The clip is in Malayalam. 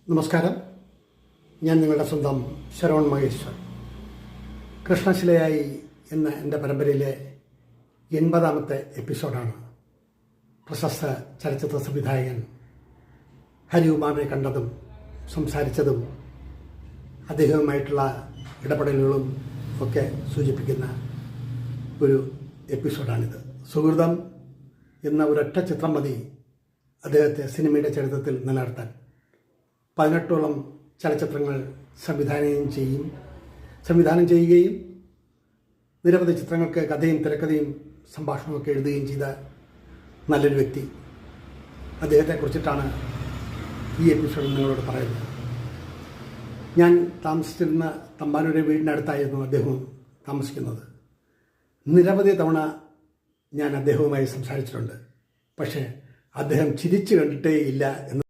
നമസ്കാരം. ഞാൻ നിങ്ങളുടെ സ്വന്തം ശരവൺ മഹേശ്വർ. കൃഷ്ണശിലയായി എന്ന എൻ്റെ പരമ്പരയിലെ 80ാമത്തെ എപ്പിസോഡാണ്. പ്രശസ്ത ചലച്ചിത്ര സംവിധായകൻ ഹരികുമാറിനെ കണ്ടതും സംസാരിച്ചതും അദ്ദേഹവുമായിട്ടുള്ള ഇടപെടലുകളും ഒക്കെ സൂചിപ്പിക്കുന്ന ഒരു എപ്പിസോഡാണിത്. സുഹൃതം എന്ന ഒരൊറ്റ ചിത്രം മതി അദ്ദേഹത്തെ സിനിമയുടെ ചരിത്രത്തിൽ നിലനിർത്താൻ. 18ഓളം ചലച്ചിത്രങ്ങൾ സംവിധാനം ചെയ്യുകയും നിരവധി ചിത്രങ്ങൾക്ക് കഥയും തിരക്കഥയും സംഭാഷണമൊക്കെ എഴുതുകയും ചെയ്ത നല്ലൊരു വ്യക്തി. അദ്ദേഹത്തെക്കുറിച്ചിട്ടാണ് ഈ എപ്പിസോഡിൽ നിങ്ങളോട് പറയുന്നത്. ഞാൻ താമസിച്ചിരുന്ന തമ്പാനൂരെ വീടിനടുത്തായിരുന്നു അദ്ദേഹം താമസിക്കുന്നത്. നിരവധി തവണ ഞാൻ അദ്ദേഹവുമായി സംസാരിച്ചിട്ടുണ്ട്. പക്ഷേ അദ്ദേഹം ചിരിച്ചു കണ്ടിട്ടേ ഇല്ല എന്ന്